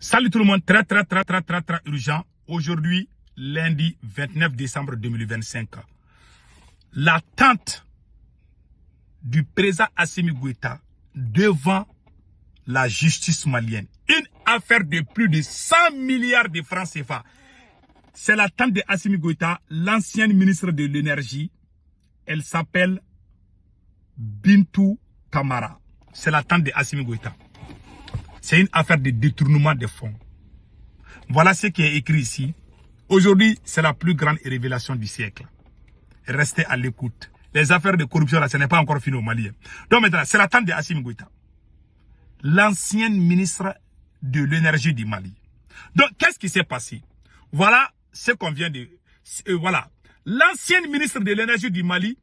Salut tout le monde, très urgent. Aujourd'hui, lundi 29 décembre 2025. L'attente du président Assimi Goïta devant la justice malienne. Une affaire de plus de 100 milliards de francs CFA. C'est l'attente de Assimi Goïta, l'ancienne ministre de l'énergie. Elle s'appelle Bintou Kamara. C'est l'attente de Assimi Goïta. C'est une affaire de détournement de fonds. Voilà ce qui est écrit ici. Aujourd'hui, c'est la plus grande révélation du siècle. Restez à l'écoute. Les affaires de corruption, là, ce n'est pas encore fini au Mali. Donc maintenant, c'est l'attente de Assimi Goïta, l'ancienne ministre de l'énergie du Mali. Donc, qu'est-ce qui s'est passé? Voilà ce qu'on vient de... voilà. L'ancienne ministre de l'énergie du Mali,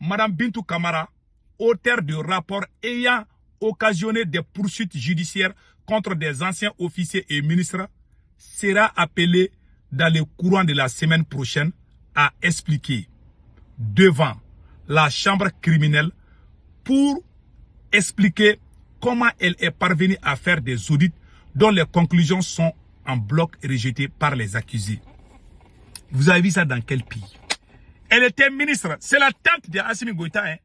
Madame Bintou Kamara, auteur de rapport ayant occasionné des poursuites judiciaires contre des anciens officiers et ministres, sera appelée dans le courant de la semaine prochaine à expliquer devant la chambre criminelle pour expliquer comment elle est parvenue à faire des audits dont les conclusions sont en bloc rejetées par les accusés. Vous avez vu ça dans quel pays? Elle était ministre. C'est la tante de Assimi Goïta. Hein?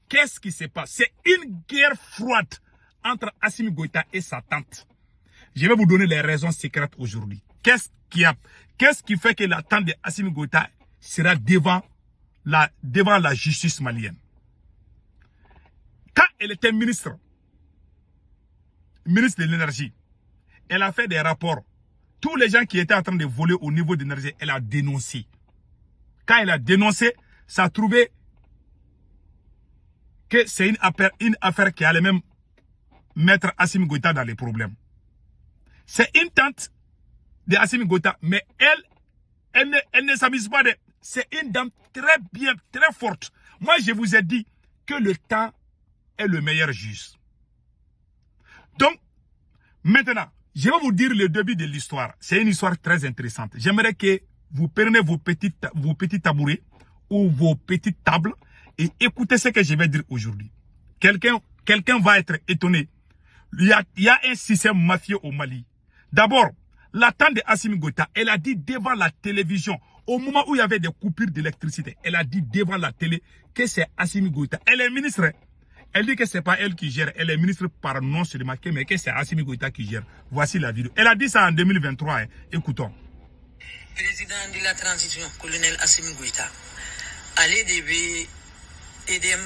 Qu'est-ce qui se passe? C'est une guerre froide entre Assimi Goïta et sa tante. Je vais vous donner les raisons secrètes aujourd'hui. Qu'est-ce qui fait que la tante de Assimi Goïta sera devant la justice malienne? Quand elle était ministre de l'énergie, elle a fait des rapports. Tous les gens qui étaient en train de voler au niveau de l'énergie, elle a dénoncé. Quand elle a dénoncé, ça a trouvé que c'est une affaire qui allait même mettre Assimi Goïta dans les problèmes. C'est une tante de Assimi Goïta, mais elle ne s'amuse pas de... C'est une dame très bien, très forte. Moi, je vous ai dit que le temps est le meilleur juge. Donc, maintenant, je vais vous dire le début de l'histoire. C'est une histoire très intéressante. J'aimerais que vous preniez vos petits tabourets ou vos petites tables et écoutez ce que je vais dire aujourd'hui. Quelqu'un va être étonné. Il y a un système mafieux au Mali. D'abord, la tante de Assimi Goïta, elle a dit devant la télévision, au moment où il y avait des coupures d'électricité, elle a dit devant la télé que c'est Assimi Goïta. Elle est ministre. Elle dit que ce n'est pas elle qui gère. Elle est ministre par nom seulement, mais que c'est Assimi Goïta qui gère. Voici la vidéo. Elle a dit ça en 2023. Hein. Écoutons. Président de la transition, colonel Assimi Goïta, allez début edem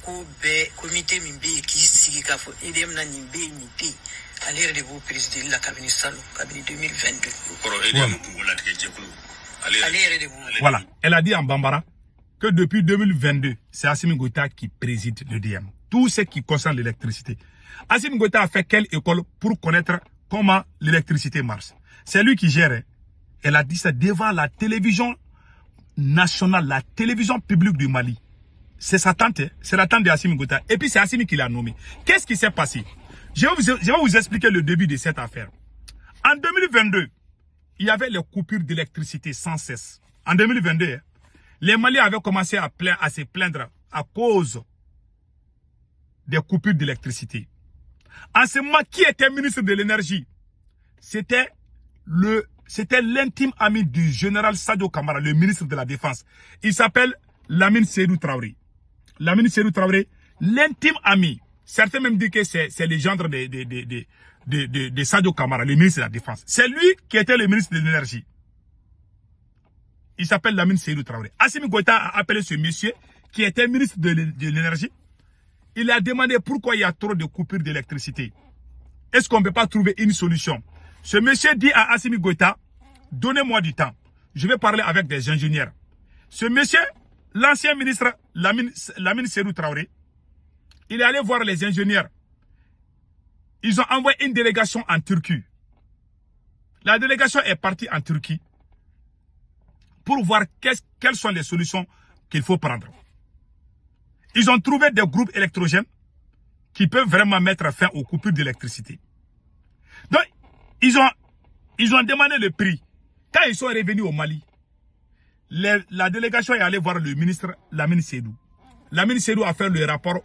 ko be comité mimbe qui sigi ka fo edem na nimbe nipi allez de vous président la cabinet salon cabinet 2022. Voilà, elle a dit en Bambara que depuis 2022, c'est Assimi Goïta qui préside le DM. Tout ce qui concerne l'électricité. Assimi Goïta a fait quelle école pour connaître comment l'électricité marche? C'est lui qui gère. Elle a dit ça devant la télévision nationale, la télévision publique du Mali. C'est sa tante, c'est la tante de Assimi Goïta. Et puis c'est Assimi qui l'a nommé. Qu'est-ce qui s'est passé? Je vais vous expliquer le début de cette affaire. En 2022, il y avait les coupures d'électricité sans cesse. En 2022, les Maliens avaient commencé à se plaindre à cause des coupures d'électricité. En ce moment, qui était ministre de l'énergie? C'était l'intime ami du général Sadio Kamara, le ministre de la Défense. Il s'appelle Lamine Seydou Traoré. Lamine Seydou Traoré, l'intime ami. Certains même disent que c'est le gendre de Sadio Kamara, le ministre de la Défense. C'est lui qui était le ministre de l'énergie. Il s'appelle Lamine Seydou Traoré. Assimi Goïta a appelé ce monsieur qui était ministre de l'énergie. Il a demandé pourquoi il y a trop de coupures d'électricité. Est-ce qu'on ne peut pas trouver une solution? Ce monsieur dit à Assimi Goïta, donnez-moi du temps. Je vais parler avec des ingénieurs. Ce monsieur, l'ancien ministre Lamine Seydou Traoré, il est allé voir les ingénieurs. Ils ont envoyé une délégation en Turquie. La délégation est partie en Turquie pour voir quelles sont les solutions qu'il faut prendre. Ils ont trouvé des groupes électrogènes qui peuvent vraiment mettre fin aux coupures d'électricité. Donc, ils ont demandé le prix. Quand ils sont revenus au Mali, la délégation est allée voir le ministre Lamine Seydou. Lamine Seydou a fait le rapport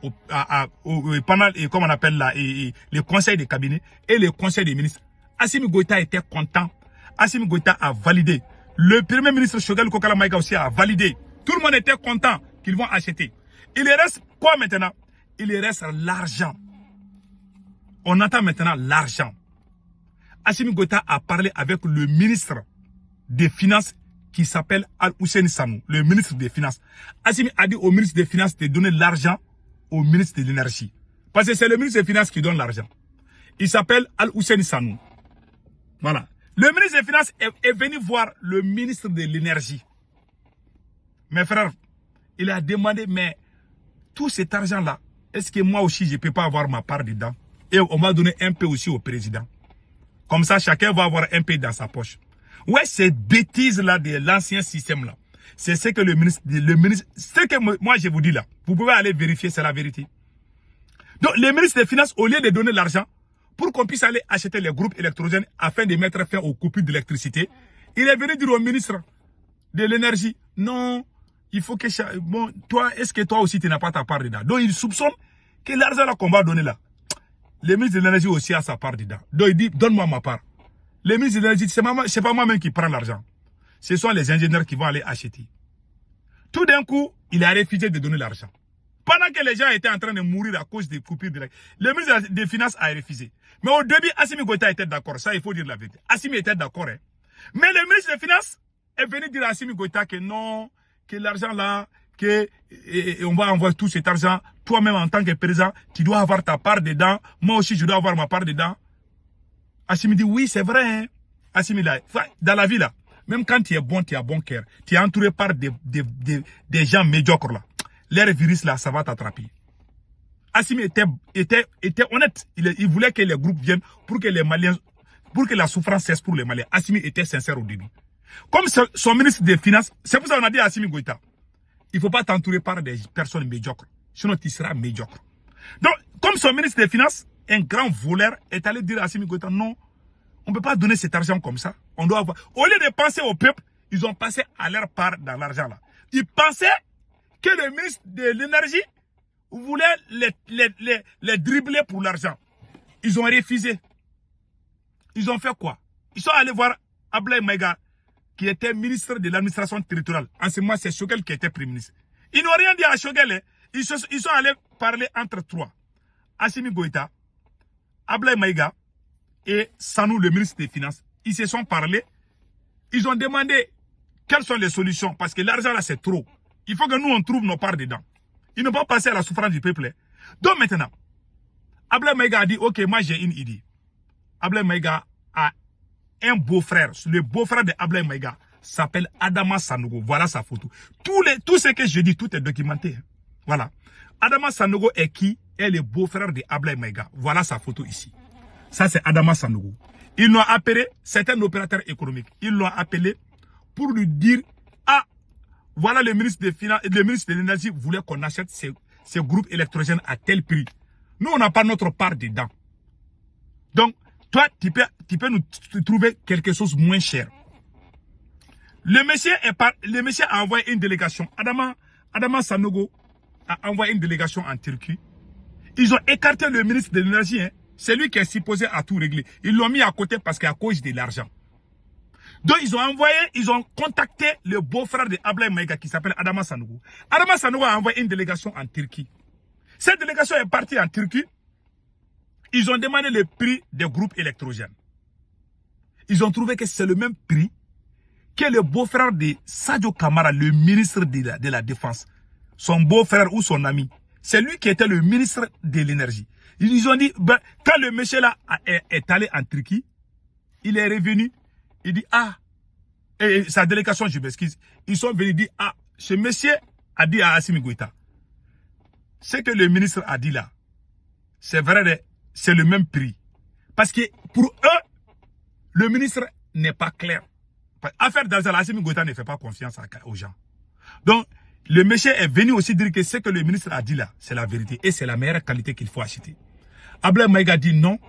pendant, comme on appelle là, le conseil des cabinets et le conseil des ministres Assimi Goïta était content. Assimi Goïta a validé. Le premier ministre Choguel Kokala Maïga aussi a validé. Tout le monde était content qu'ils vont acheter. Il reste quoi maintenant? Il reste l'argent. On attend maintenant l'argent. Assimi Goïta a parlé avec le ministre des Finances qui s'appelle Al-Hussein Sanou, le ministre des Finances. Assimi a dit au ministre des Finances de donner l'argent au ministre de l'Énergie. Parce que c'est le ministre des Finances qui donne l'argent. Il s'appelle Al-Hussein Sanou. Voilà. Le ministre des Finances est venu voir le ministre de l'Énergie. Mes frères, il a demandé, mais tout cet argent-là, est-ce que moi aussi, je ne peux pas avoir ma part dedans? Et on va donner un peu aussi au président. Comme ça, chacun va avoir un peu dans sa poche. Ouais, cette bêtise-là de l'ancien système-là, c'est ce que le ministre, ce que moi je vous dis là, vous pouvez aller vérifier, c'est la vérité. Donc, le ministre des Finances, au lieu de donner l'argent, pour qu'on puisse aller acheter les groupes électrogènes afin de mettre fin aux coupures d'électricité, il est venu dire au ministre de l'Énergie, non, il faut que... Bon, toi, est-ce que toi aussi, tu n'as pas ta part dedans? Donc, il soupçonne que l'argent là qu'on va donner là, le ministre de l'Énergie aussi a sa part dedans. Donc, il dit, donne-moi ma part. Le ministre de l'Énergie, c'est pas moi-même qui prends l'argent. Ce sont les ingénieurs qui vont aller acheter. Tout d'un coup, il a refusé de donner l'argent. Pendant que les gens étaient en train de mourir à cause des coupures d'électricité, le ministre des Finances a refusé. Mais au début, Assimi Goïta était d'accord. Ça, il faut dire la vérité. Assimi était d'accord. Hein. Mais le ministre des Finances est venu dire à Assimi Goïta que non, que l'argent là, on va envoyer tout cet argent. Toi-même, en tant que président, tu dois avoir ta part dedans. Moi aussi, je dois avoir ma part dedans. Assimi dit, oui, c'est vrai. Hein. Assimi, là, dans la vie, là, même quand tu es bon, tu as bon cœur. Tu es entouré par des gens médiocres, là. L'air virus, là, ça va t'attraper. Assimi était honnête. Il voulait que les groupes viennent pour que les Maliens, pour que la souffrance cesse pour les Maliens. Assimi était sincère au début. Comme son ministre des Finances, c'est pour ça qu'on a dit à Assimi Goïta, il ne faut pas t'entourer par des personnes médiocres. Sinon, tu seras médiocre. Donc, comme son ministre des Finances, un grand voleur est allé dire à Assimi Goïta, non, on ne peut pas donner cet argent comme ça. On doit avoir... Au lieu de penser au peuple, ils ont pensé à leur part dans l'argent là. Ils pensaient que le ministre de l'Énergie voulait les dribbler pour l'argent. Ils ont refusé. Ils ont fait quoi? Ils sont allés voir Ablaye Maïga, qui était ministre de l'administration territoriale. En ce moment, c'est Choguel qui était premier ministre. Ils n'ont rien dit à Choguel. Hein. Ils sont allés parler entre trois. Assimi Goïta, Ablaye Maïga et Sanou, le ministre des Finances. Ils se sont parlé. Ils ont demandé quelles sont les solutions. Parce que l'argent là, c'est trop. Il faut que nous, on trouve nos parts dedans. Ils n'ont pas passé à la souffrance du peuple. Donc maintenant, Ablaye Maïga a dit, ok, moi j'ai une idée. Ablaye Maïga a un beau-frère. Le beau-frère de Ablaye Maïga s'appelle Adama Sanogo. Voilà sa photo. Tout ce que je dis, tout est documenté. Voilà. Adama Sanogo est qui? Est le beau-frère de Ablaye Maïga. Voilà sa photo ici. Ça, c'est Adama Sanogo. Ils l'ont appelé, c'est un opérateur économique. Ils l'ont appelé pour lui dire, ah, voilà le ministre des Finances, le ministre de l'Énergie voulait qu'on achète ces groupes électrogènes à tel prix. Nous, on n'a pas notre part dedans. Donc, toi, tu peux nous trouver quelque chose moins cher. Le monsieur a envoyé une délégation. Adama Sanogo a envoyé une délégation en Turquie. Ils ont écarté le ministre de l'Énergie. Hein. C'est lui qui est supposé à tout régler. Ils l'ont mis à côté parce qu'à cause de l'argent. Donc, ils ont contacté le beau-frère de Ablaye Maïga qui s'appelle Adama Sanogo. Adama Sanogo a envoyé une délégation en Turquie. Cette délégation est partie en Turquie. Ils ont demandé le prix des groupes électrogènes. Ils ont trouvé que c'est le même prix que le beau-frère de Sadio Kamara, le ministre de la Défense. Son beau-frère ou son ami. C'est lui qui était le ministre de l'Énergie. Ils ont dit, ben, quand le monsieur là est allé en Turquie, il est revenu, il dit, ah, et sa délégation, je m'excuse, ils sont venus dire, ah, ce monsieur a dit à Assimi Goïta, ce que le ministre a dit là, c'est vrai, c'est le même prix. Parce que pour eux, le ministre n'est pas clair. Affaire d'argent, Assimi Goïta ne fait pas confiance aux gens. Donc, le monsieur est venu aussi dire que ce que le ministre a dit là, c'est la vérité. Et c'est la meilleure qualité qu'il faut acheter. Ablaye Maïga dit non,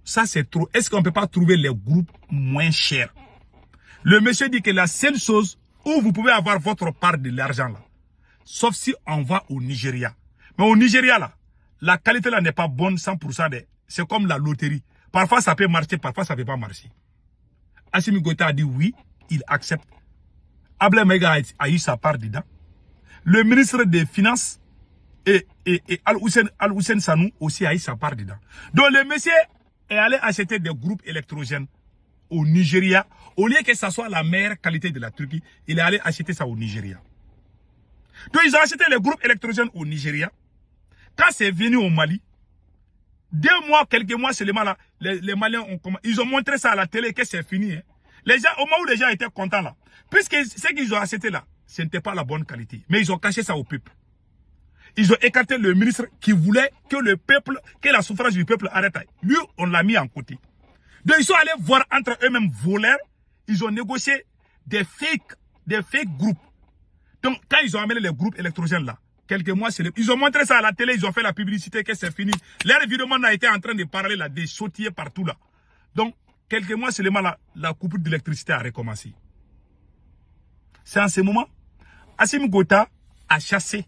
ça c'est trop. Est-ce qu'on ne peut pas trouver les groupes moins chers? Le monsieur dit que la seule chose où vous pouvez avoir votre part de l'argent là, sauf si on va au Nigeria. Mais au Nigeria là, la qualité là n'est pas bonne 100%. C'est comme la loterie. Parfois ça peut marcher, parfois ça ne peut pas marcher. Assimi Goïta a dit oui, il accepte. Ablaye Maïga a eu sa part dedans. Le ministre des Finances et Al-Hussein Sanou aussi a eu sa part dedans. Donc le monsieur est allé acheter des groupes électrogènes au Nigeria. Au lieu que ça soit la meilleure qualité de la Turquie, il est allé acheter ça au Nigeria. Donc ils ont acheté les groupes électrogènes au Nigeria. Quand c'est venu au Mali, 2 mois, quelques mois seulement là, les Maliens ils ont montré ça à la télé que c'est fini. Hein. Les gens, au moment où les gens étaient contents là, puisque ce qu'ils ont acheté là, ce n'était pas la bonne qualité. Mais ils ont caché ça au peuple. Ils ont écarté le ministre qui voulait que le peuple, que la suffrage du peuple arrête. Lui, on l'a mis en côté. Donc ils sont allés voir entre eux-mêmes voleurs. Ils ont négocié des fake groupes. Donc quand ils ont amené les groupes électrogènes là, quelques mois, ils ont montré ça à la télé, ils ont fait la publicité que c'est fini. Leur vidéo a été en train de parler là, des sautiers partout là. Donc, quelques mois seulement là, la coupure d'électricité a recommencé. C'est en ce moment, Assimi Goïta a chassé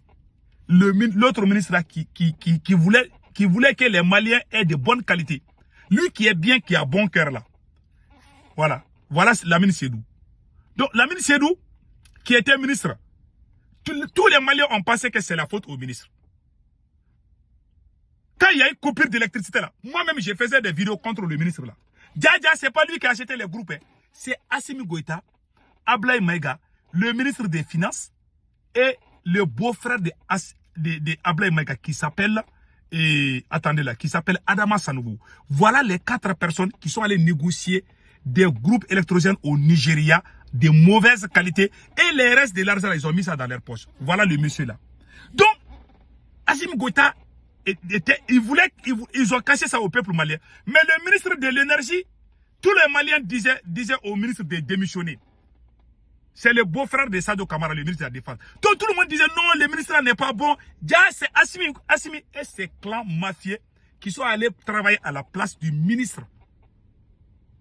l'autre ministre là qui voulait que les Maliens aient de bonnes qualités. Lui qui est bien, qui a bon cœur là. Voilà. Voilà Lamine Sédou. Donc, Lamine Sédou, qui était ministre, tous les Maliens ont pensé que c'est la faute au ministre. Quand il y a eu coupure d'électricité là, moi-même je faisais des vidéos contre le ministre là. Dja, c'est pas lui qui a acheté les groupes. Hein. C'est Assimi Goïta, Ablaye Maïga, le ministre des Finances et le beau-frère de Ablaye Maïga qui s'appelle, attendez là, qui s'appelle Adama Sanogo. Voilà les 4 personnes qui sont allées négocier des groupes électrogènes au Nigeria de mauvaise qualité et les restes de l'argent, ils ont mis ça dans leur poche. Voilà le monsieur là. Donc, Assimi Goïta, ils ont caché ça au peuple malien. Mais le ministre de l'énergie, tous les Maliens disaient au ministre de démissionner. C'est le beau-frère de Sadio Kamara, le ministre de la Défense. Donc tout le monde disait non, le ministre n'est pas bon. C'est Assimi et ses clans mafieux qui sont allés travailler à la place du ministre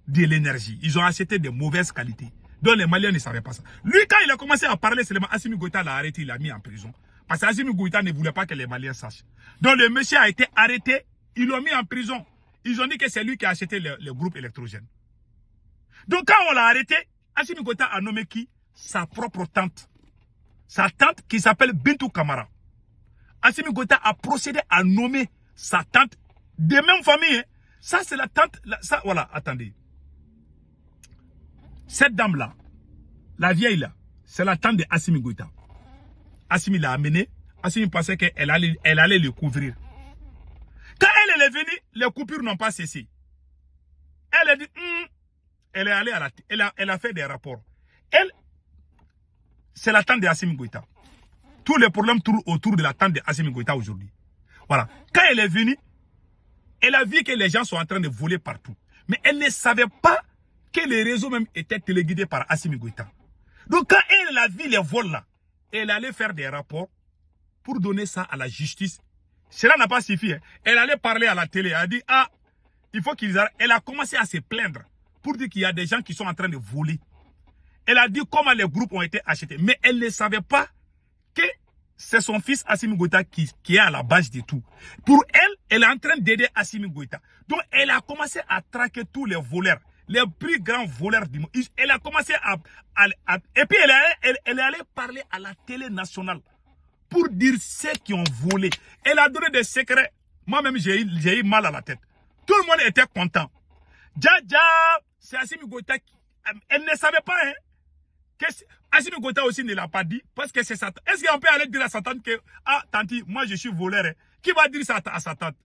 de l'énergie. Ils ont acheté de mauvaises qualités. Donc les Maliens ne savaient pas ça. Lui, quand il a commencé à parler, seulement Assimi Goïta l'a arrêté, il l'a mis en prison. Parce que Assimi Goïta ne voulait pas que les Maliens sachent. Donc le monsieur a été arrêté, ils l'ont mis en prison. Ils ont dit que c'est lui qui a acheté les groupes électrogènes. Donc quand on l'a arrêté, Assimi Goïta a nommé qui? Sa propre tante. Sa tante qui s'appelle Bintou Kamara. Assimi Goïta a procédé à nommer sa tante de même famille. Hein. Ça c'est la tante, ça voilà, attendez. Cette dame-là, la vieille là, c'est la tante de Assimi Goïta. Assimi l'a amenée. Assimi pensait qu'elle allait le couvrir. Quand elle est venue, les coupures n'ont pas cessé. Elle a dit, elle est allée à elle a fait des rapports. Elle, c'est la tante de Assimi Goïta. Tous les problèmes tournent autour de la tante de Assimi Goïta aujourd'hui. Voilà. Quand elle est venue, elle a vu que les gens sont en train de voler partout. Mais elle ne savait pas que les réseaux même étaient téléguidés par Assimi Goïta. Donc quand elle a vu les vols là, elle allait faire des rapports pour donner ça à la justice. Cela n'a pas suffi. Hein. Elle allait parler à la télé. Elle a dit, il faut qu'ils arrêtent. Elle a commencé à se plaindre pour dire qu'il y a des gens qui sont en train de voler. Elle a dit comment les groupes ont été achetés. Mais elle ne savait pas que c'est son fils Assimi Goïta qui est à la base de tout. Pour elle, elle est en train d'aider Assimi Goïta. Donc elle a commencé à traquer tous les voleurs. Les plus grands voleurs du monde. Elle a commencé et puis elle est allée parler à la télé nationale pour dire ceux qui ont volé. Elle a donné des secrets. Moi-même, j'ai eu mal à la tête. Tout le monde était content. C'est Assimi Goïta qui... Elle ne savait pas, hein. Assimi Goïta aussi ne l'a pas dit parce que c'est sa tante. Est-ce qu'on peut aller dire à sa tante que, tanti, moi je suis voleur, hein. Qui va dire ça à sa tante?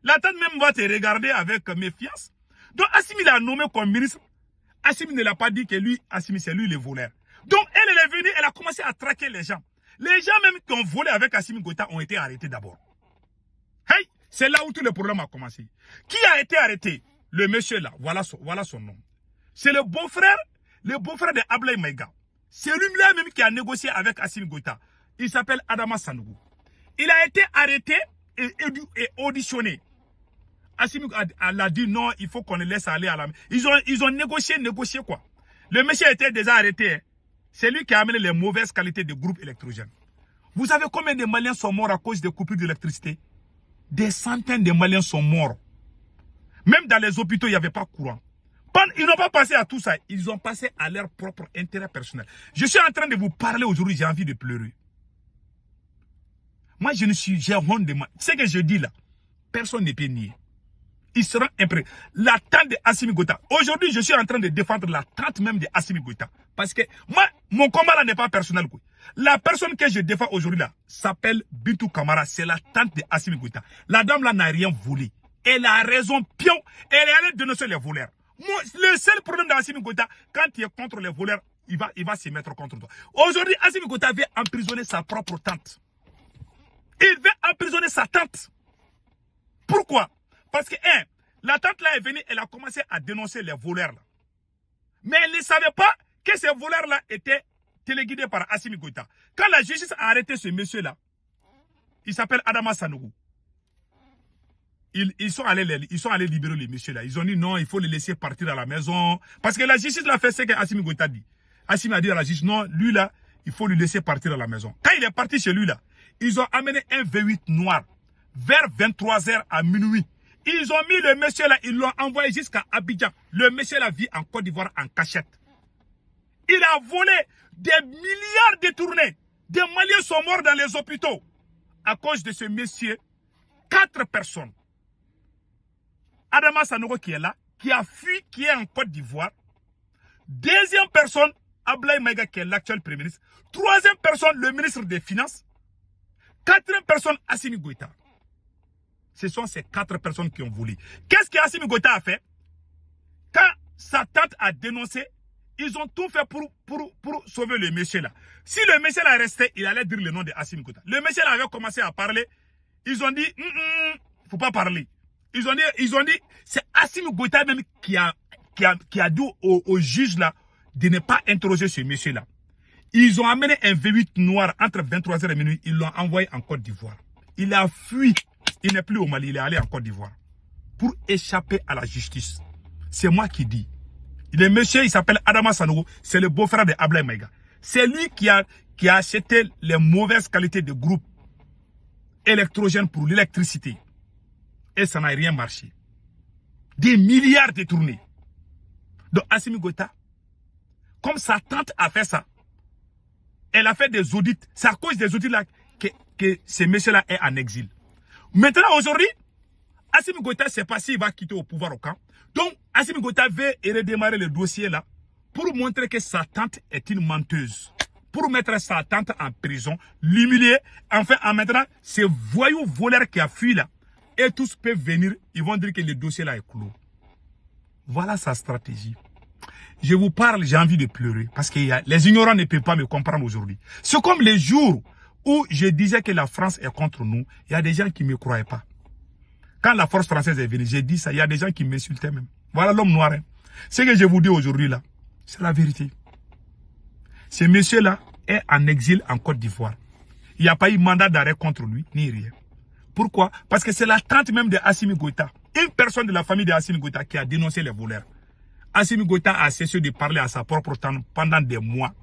La tante même va te regarder avec méfiance. Donc Assimi l'a nommé comme ministre. Assimi ne l'a pas dit que lui, Assimi, c'est lui le voleur. Donc elle est venue, elle a commencé à traquer les gens. Les gens même qui ont volé avec Assimi Goïta ont été arrêtés d'abord. Hey, c'est là où tout le problème a commencé. Qui a été arrêté? Le monsieur là, voilà son nom. C'est le beau-frère de Ablaye Maïga. C'est lui-là même qui a négocié avec Assimi Goïta. Il s'appelle Adama Sanogo. Il a été arrêté et auditionné. Assimi a dit non, il faut qu'on le laisse aller à la main. Ils ont négocié quoi. Le monsieur était déjà arrêté. Hein. C'est lui qui a amené les mauvaises qualités des groupes électrogènes. Vous savez combien de Maliens sont morts à cause des coupures d'électricité? Des centaines de Maliens sont morts. Même dans les hôpitaux, il n'y avait pas courant. Ils n'ont pas passé à tout ça. Ils ont passé à leur propre intérêt personnel. Je suis en train de vous parler aujourd'hui, j'ai envie de pleurer. Moi, j'ai honte de moi. Ce que je dis là, personne ne peut nier. Ils seront impressionnés. La tante de Assimi Goïta. Aujourd'hui, je suis en train de défendre la tante même de Assimi Goïta. Parce que moi, mon combat là n'est pas personnel. La personne que je défends aujourd'hui là s'appelle Bintou Kamara. C'est la tante de Assimi Goïta. La dame là n'a rien volé. Elle a raison, pion. Elle est allée dénoncer les voleurs. Moi, le seul problème d'Assimi Goïta, quand il est contre les voleurs, il va se mettre contre toi. Aujourd'hui, Assimi Goïta veut emprisonner sa propre tante. Il veut emprisonner sa tante. Pourquoi? Parce que, la tante là est venue, elle a commencé à dénoncer les voleurs là. Mais elle ne savait pas que ces voleurs là étaient téléguidés par Assimi Goïta. Quand la justice a arrêté ce monsieur là, il s'appelle Adama Sanogo. Ils sont allés libérer les messieurs là. Ils ont dit non, il faut les laisser partir à la maison. Parce que la justice l'a fait ce que Assimi Goïta dit. Assimi a dit à la justice, non, lui là, il faut lui laisser partir à la maison. Quand il est parti chez lui là, ils ont amené un V8 noir vers 23h à minuit. Ils ont mis le monsieur là, ils l'ont envoyé jusqu'à Abidjan. Le monsieur là vit en Côte d'Ivoire en cachette. Il a volé des milliards détournés. Des Maliens sont morts dans les hôpitaux. À cause de ce monsieur, 4 personnes. Adama Sanogo qui est là, qui a fui, qui est en Côte d'Ivoire. Deuxième personne, Ablaye Maïga qui est l'actuel Premier ministre. Troisième personne, le ministre des Finances. Quatrième personne, Assimi Goïta. Ce sont ces 4 personnes qui ont volé. Qu'est-ce qu'Assimi Goïta a fait? Quand sa tante a dénoncé, ils ont tout fait pour sauver le monsieur là. Si le monsieur là restait, il allait dire le nom de Assimi Goïta. Le monsieur là avait commencé à parler. Ils ont dit, faut pas parler. Ils ont dit, c'est Assimi Goïta même qui a dit au juge là de ne pas interroger ce monsieur là. Ils ont amené un V8 noir entre 23h et minuit. Ils l'ont envoyé en Côte d'Ivoire. Il a fui. Il n'est plus au Mali, il est allé en Côte d'Ivoire. Pour échapper à la justice. C'est moi qui dis. Le monsieur, il s'appelle Adama Sanogo. C'est le beau-frère de Ablaye Maïga. C'est lui qui a acheté les mauvaises qualités de groupe électrogène pour l'électricité. Et ça n'a rien marché. Des milliards détournés. Donc Assimi Goïta, comme sa tante a fait ça, elle a fait des audits. C'est à cause des audits là que ce monsieur-là est en exil. Maintenant, aujourd'hui, Assimi Goïta ne sait pas s'il va quitter au pouvoir au camp. Donc, Assimi Goïta veut redémarrer le dossier là pour montrer que sa tante est une menteuse. Pour mettre sa tante en prison, l'humilier. Enfin, en maintenant, ces voyous voleurs qui a fui là, et tous peuvent venir, ils vont dire que le dossier là est clos. Voilà sa stratégie. Je vous parle, j'ai envie de pleurer. Parce que les ignorants ne peuvent pas me comprendre aujourd'hui. C'est comme les jours où je disais que la France est contre nous, il y a des gens qui ne me croyaient pas. Quand la force française est venue, j'ai dit ça, il y a des gens qui m'insultaient même. Voilà l'homme noir. Hein. Ce que je vous dis aujourd'hui là, c'est la vérité. Ce monsieur-là est en exil en Côte d'Ivoire. Il n'y a pas eu mandat d'arrêt contre lui, ni rien. Pourquoi? Parce que c'est la tante même de Assimi Goïta. Une personne de la famille de Assimi Goïta qui a dénoncé les voleurs. Assimi Goïta a cessé de parler à sa propre tante pendant des mois.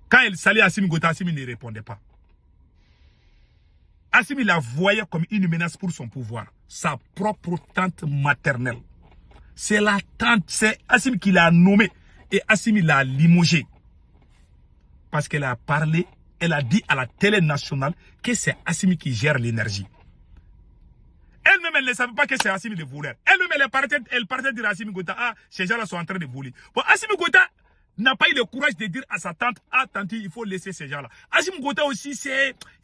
Quand elle saluait Assimi Goïta, Assimi ne répondait pas. Assimi la voyait comme une menace pour son pouvoir. Sa propre tante maternelle. C'est la tante, c'est Assimi qui l'a nommée. Et Assimi l'a limogée. Parce qu'elle a parlé, elle a dit à la télé nationale que c'est Assimi qui gère l'énergie. Elle-même, elle ne savait pas que c'est Assimi le voleur. Elle-même, elle partait dire à Assimi Goïta, ah, ces gens-là sont en train de voler. Bon, Assimi Goïta n'a pas eu le courage de dire à sa tante, ah, tante, il faut laisser ces gens-là. Assimi Goïta aussi,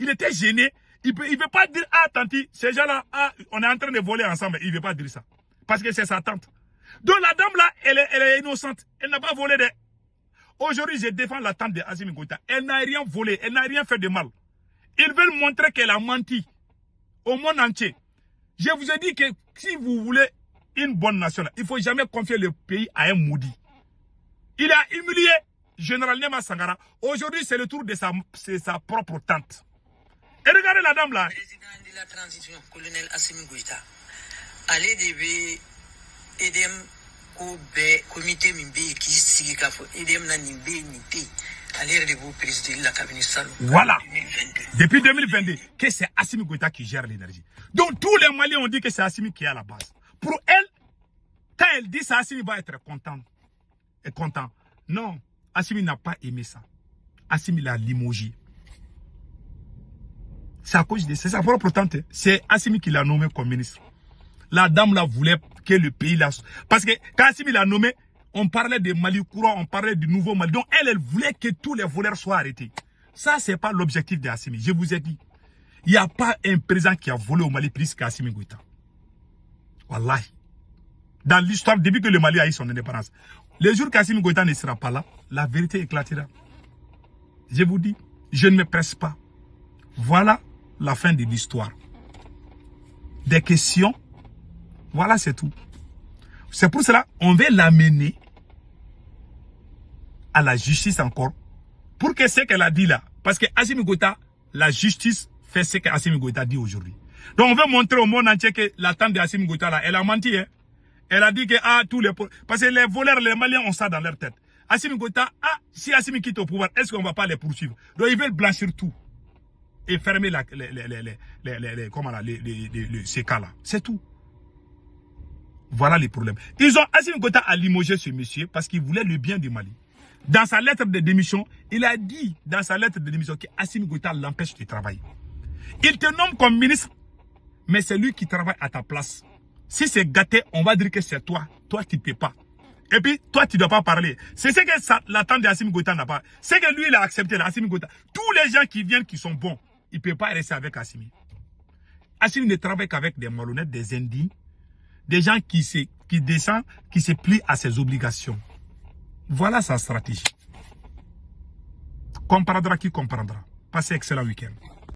il était gêné. Il ne veut pas dire, ah, tante, ces gens-là, ah, on est en train de voler ensemble. Il ne veut pas dire ça. Parce que c'est sa tante. Donc, la dame là, elle est innocente. Elle n'a pas volé de... Aujourd'hui, je défends la tante de Assimi Goïta. Elle n'a rien volé. Elle n'a rien fait de mal. Ils veulent montrer qu'elle a menti au monde entier. Je vous ai dit que si vous voulez une bonne nation, il ne faut jamais confier le pays à un maudit. Il a humilié Général Nema Sangara. Aujourd'hui, c'est le tour de sa propre tante. Et regardez la dame là. Le président de la transition, colonel Assimi Goïta, allez devait Edem Kobe, comité Mimbe qui signe Kafo, Edem Nanimbe Nité, allez de vous présider la cabinet Salon. Voilà. Depuis 2022, que c'est Assimi Goïta qui gère l'énergie. Donc tous les Maliens ont dit que c'est Assimi qui est à la base. Pour elle, Quand elle dit ça, Assimi va être content. Et content. Non, Assimi n'a pas aimé ça. Assimi l'a limogé. C'est à cause de ça. C'est sa propre tante. C'est Assimi qui l'a nommé comme ministre. La dame là voulait que le pays là... Parce que quand Assimi l'a nommé, on parlait de Mali courant, on parlait du nouveau Mali. Donc elle voulait que tous les voleurs soient arrêtés. Ça, c'est pas l'objectif d'Assimi. Je vous ai dit. Il n'y a pas un président qui a volé au Mali plus qu'Assimi Goïta. Wallahi. Dans l'histoire, depuis que le Mali a eu son indépendance, le jour qu'Assimi Goïta ne sera pas là, la vérité éclatera. Je vous dis, je ne me presse pas. Voilà la fin de l'histoire. Des questions, voilà c'est tout. C'est pour cela on veut l'amener à la justice encore. Pour que ce qu'elle a dit là, parce que Assimi Goïta, la justice fait ce qu'Assimi Goïta dit aujourd'hui. Donc on veut montrer au monde entier que la tante d'Assimi Goïta là, elle a menti. Hein? Elle a dit que tous les... Parce que les voleurs, les Maliens ont ça dans leur tête. Assimi Goïta, si Assimi quitte au pouvoir, est-ce qu'on ne va pas les poursuivre? Donc ils veulent blanchir tout. Et fermer ces cas-là. C'est tout. Voilà les problèmes. Assimi Goïta a limogé ce monsieur parce qu'il voulait le bien du Mali. Dans sa lettre de démission, il a dit dans sa lettre de démission qu'Assimi Goïta l'empêche de travailler. Il te nomme comme ministre, mais c'est lui qui travaille à ta place. Si c'est gâté, on va dire que c'est toi. Toi, tu ne peux pas. Et puis, toi, tu ne dois pas parler. C'est ce que la tante d'Assimi Goïta n'a pas. C'est que lui, il a accepté Assimi Goïta. Tous les gens qui viennent, qui sont bons, il ne peut pas rester avec Assimi. Assimi ne travaille qu'avec des malhonnêtes, des indignes, des gens qui descendent, qui se plient à ses obligations. Voilà sa stratégie. Comprendra qui comprendra. Passez un excellent week-end.